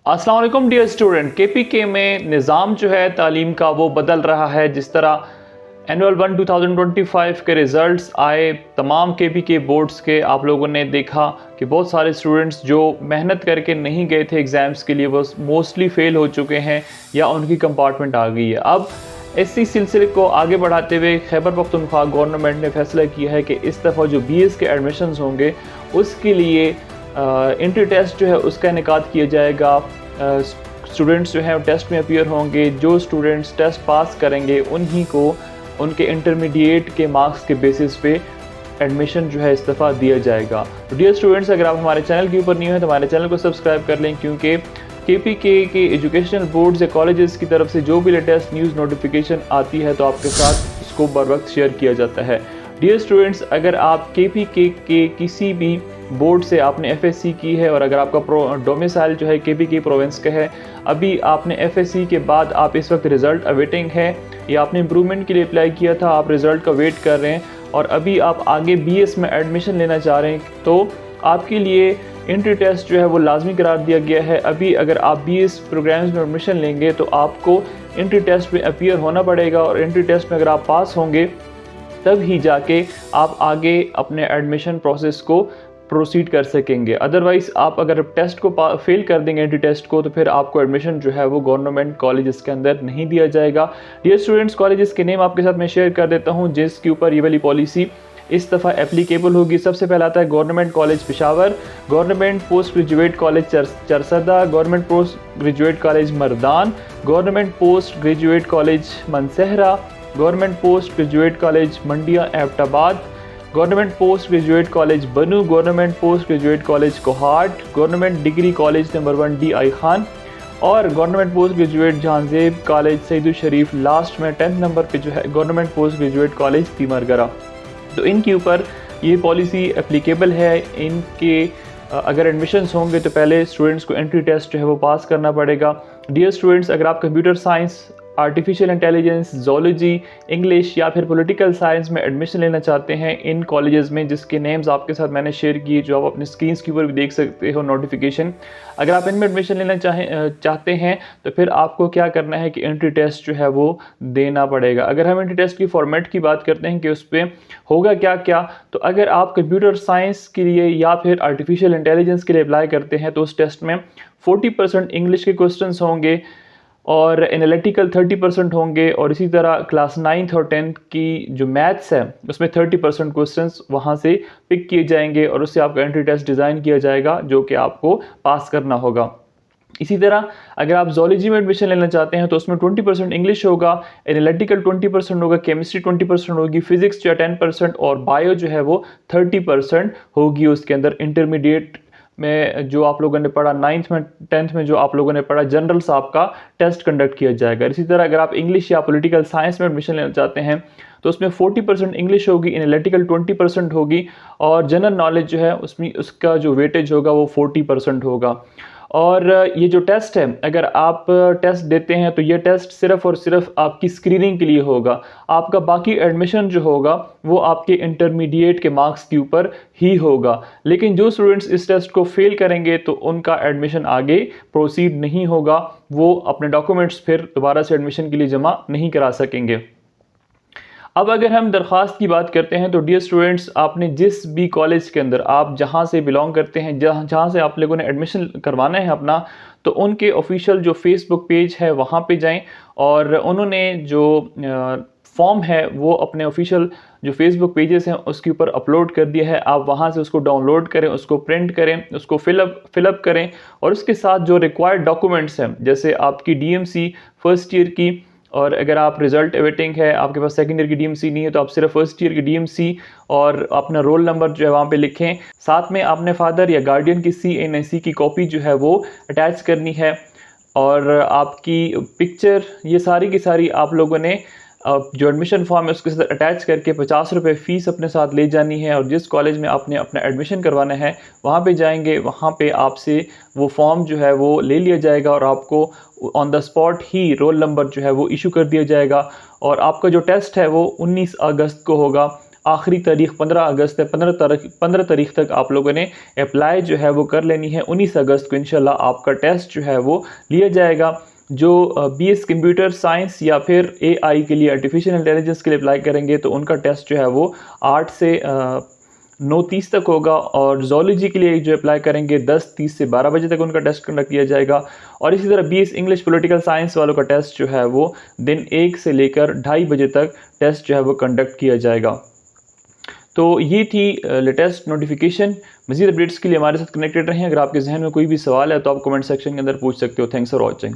अस्सलाम वालेकुम dear student. KPK में निज़ाम जो है तालीम का वो बदल रहा है। जिस तरह एनुअल 1 2025 के रिज़ल्ट्स आए तमाम केपीके बोर्ड्स के, आप लोगों ने देखा कि बहुत सारे स्टूडेंट्स जो मेहनत करके नहीं गए थे एग्ज़ाम्स के लिए वो मोस्टली फ़ेल हो चुके हैं या उनकी कंपार्टमेंट आ गई है। अब इसी सिलसिले को आगे बढ़ाते हुए खैबर पख्तूनख्वा गवर्नमेंट ने फैसला किया है कि इस दफ़ा जो बीएस के एडमिशन्स होंगे उसके लिए एंट्री टेस्ट जो है उसका इनेकाद किया जाएगा। स्टूडेंट्स जो हैं टेस्ट में अपीयर होंगे। जो स्टूडेंट्स टेस्ट पास करेंगे उन्हीं को उनके इंटरमीडिएट के मार्क्स के बेसिस पे एडमिशन जो है इस दफ़ा दिया जाएगा। तो डियर स्टूडेंट्स, अगर आप हमारे चैनल के ऊपर न्यू हैं तो हमारे चैनल को सब्सक्राइब कर लें, क्योंकि केपीके के एजुकेशनल बोर्ड्स या कॉलेजेस की तरफ से जो भी लेटेस्ट न्यूज़ नोटिफिकेशन आती है तो आपके साथ उसको बर वक्त शेयर किया जाता है। डियर स्टूडेंट्स, अगर आप केपीके के किसी भी बोर्ड से आपने एफएससी की है और अगर आपका डोमिसाइल जो है केपीके प्रोविंस का है, अभी आपने एफएससी के बाद आप इस वक्त रिज़ल्ट अवेटिंग है या आपने इम्प्रूवमेंट के लिए अप्लाई किया था, आप रिज़ल्ट का वेट कर रहे हैं और अभी आप आगे बीएस में एडमिशन लेना चाह रहे हैं, तो आपके लिए एंट्री टेस्ट जो है वो लाजमी करार दिया गया है। अभी अगर आप बीएस प्रोग्राम्स में एडमिशन लेंगे तो आपको एंट्री टेस्ट में अपीयर होना पड़ेगा और एंट्री टेस्ट में अगर आप पास होंगे तब ही जाके आप आगे अपने एडमिशन प्रोसेस को प्रोसीड कर सकेंगे। अदरवाइज़ आप अगर टेस्ट को फेल कर देंगे एंट्री टेस्ट को तो फिर आपको एडमिशन जो है वो गवर्नमेंट कॉलेजेस के अंदर नहीं दिया जाएगा। डियर स्टूडेंट्स, कॉलेजेस के नेम आपके साथ मैं शेयर कर देता हूँ जिसके ऊपर ये वाली पॉलिसी इस दफ़ा एप्लीकेबल होगी। सबसे पहला आता है government college Peshawar, government post graduate college Charsadda, government post graduate college Mardan, government post graduate college Mansehra, government post graduate college Mandian Abbottabad, government post graduate college Bannu, government post graduate college Kohat, government degree college number 1 D I Khan और government post graduate Jahanzeb college Saidu Sharif. Last में 10th number पे जो है government post graduate college Timergara. तो इनके ऊपर ये policy applicable है। इनके अगर एडमिशन्स होंगे तो पहले स्टूडेंट्स को एंट्री टेस्ट जो है वो पास करना पड़ेगा। डियर स्टूडेंट्स, अगर आप computer science, artificial intelligence, zoology, English या फिर पॉलिटिकल साइंस में एडमिशन लेना चाहते हैं इन कॉलेजेस में, जिसके नेम्स आपके साथ मैंने शेयर किए जो आप अपने स्क्रीन्स के ऊपर भी देख सकते हो नोटिफिकेशन, अगर आप इनमें एडमिशन लेना चाहते हैं तो फिर आपको क्या करना है कि एंट्री टेस्ट जो है वो देना पड़ेगा। अगर हम एंट्री टेस्ट की फॉर्मेट की बात करते हैं कि उस पर होगा क्या क्या, तो अगर आप कंप्यूटर साइंस के लिए या फिर आर्टिफिशियल इंटेलिजेंस के लिए अप्लाई करते हैं तो उस टेस्ट में 40% इंग्लिश के क्वेश्चन होंगे और एनालिटिकल 30% होंगे और इसी तरह क्लास 9th और 10th की जो मैथ्स है उसमें 30% क्वेश्चंस वहाँ से पिक किए जाएंगे और उससे आपका एंट्री टेस्ट डिज़ाइन किया जाएगा जो कि आपको पास करना होगा। इसी तरह अगर आप ज़ूलॉजी में एडमिशन लेना चाहते हैं तो उसमें 20% इंग्लिश होगा, एनालिटिकल 20% होगा, केमिस्ट्री 20% होगी, फिजिक्स जो है 10% और बायो जो है वो 30% होगी। उसके अंदर इंटरमीडिएट में जो आप लोगों ने पढ़ा 9th में 10th में जो आप लोगों ने पढ़ा जनरल साहब का टेस्ट कंडक्ट किया जाएगा। इसी तरह अगर आप इंग्लिश या पॉलिटिकल साइंस में एडमिशन लेना चाहते हैं तो उसमें 40% इंग्लिश होगी, एनालिटिकल 20% होगी और जनरल नॉलेज जो है उसमें उसका जो वेटेज होगा वो 40% होगा। और ये जो टेस्ट है अगर आप टेस्ट देते हैं तो ये टेस्ट सिर्फ़ और सिर्फ आपकी स्क्रीनिंग के लिए होगा। आपका बाकी एडमिशन जो होगा वो आपके इंटरमीडिएट के मार्क्स के ऊपर ही होगा। लेकिन जो स्टूडेंट्स इस टेस्ट को फेल करेंगे तो उनका एडमिशन आगे प्रोसीड नहीं होगा, वो अपने डॉक्यूमेंट्स फिर दोबारा से एडमिशन के लिए जमा नहीं करा सकेंगे। अब अगर हम दरख्वास्त की बात करते हैं तो डियर स्टूडेंट्स, आपने जिस भी कॉलेज के अंदर आप जहां से बिलोंग करते हैं, जहां से आप लोगों ने एडमिशन करवाना है अपना, तो उनके ऑफिशियल जो फेसबुक पेज है वहां पे जाएं और उन्होंने जो फॉर्म है वो अपने ऑफिशियल जो फेसबुक पेजेस हैं उसके ऊपर अपलोड कर दिया है। आप वहां से उसको डाउनलोड करें, उसको प्रिंट करें, उसको फिलअप करें और उसके साथ जो रिक्वायर्ड डॉक्यूमेंट्स हैं जैसे आपकी डीएमसी फर्स्ट ईयर की, और अगर आप रिज़ल्ट अवेटिंग है, आपके पास सेकेंड ईयर की डीएमसी नहीं है तो आप सिर्फ फर्स्ट ईयर की डीएमसी और अपना रोल नंबर जो है वहाँ पे लिखें। साथ में आपने फादर या गार्डियन की CNAC की कॉपी जो है वो अटैच करनी है और आपकी पिक्चर, ये सारी की सारी आप लोगों ने जो एडमिशन फॉर्म है उसके साथ अटैच करके 50 रुपये फ़ीस अपने साथ ले जानी है और जिस कॉलेज में आपने अपना एडमिशन करवाना है वहाँ पे जाएंगे, वहाँ पे आपसे वो फॉर्म जो है वो ले लिया जाएगा और आपको on the spot he roll number जो है वो इशू कर दिया जाएगा और आपका जो टेस्ट है वो 19 अगस्त को होगा। आखिरी तारीख 15 अगस्त है। 15 तारीख तक आप लोगों ने अप्लाई जो है वो कर लेनी है। 19 अगस्त को इंशाल्लाह आपका टेस्ट जो है वो लिया जाएगा। जो BS कंप्यूटर साइंस या फिर AI के लिए, आर्टिफिशियल इंटेलिजेंस के लिए अप्लाई करेंगे तो उनका टेस्ट जो है वो 8 से 9:30 तक होगा। और ज़ूलॉजी के लिए जो अप्लाई करेंगे 10:30 से 12 बजे तक उनका टेस्ट कंडक्ट किया जाएगा। और इसी तरह BS इंग्लिश पॉलिटिकल साइंस वालों का टेस्ट जो है वो दिन 1 से लेकर 2:30 बजे तक टेस्ट जो है वो कंडक्ट किया जाएगा। तो ये थी लेटेस्ट नोटिफिकेशन। मज़ीद अपडेट्स के लिए हमारे साथ कनेक्टेड रहें। अगर आपके जहन में कोई भी सवाल है तो आप कमेंट सेक्शन के अंदर पूछ सकते हो। Thanks for watching.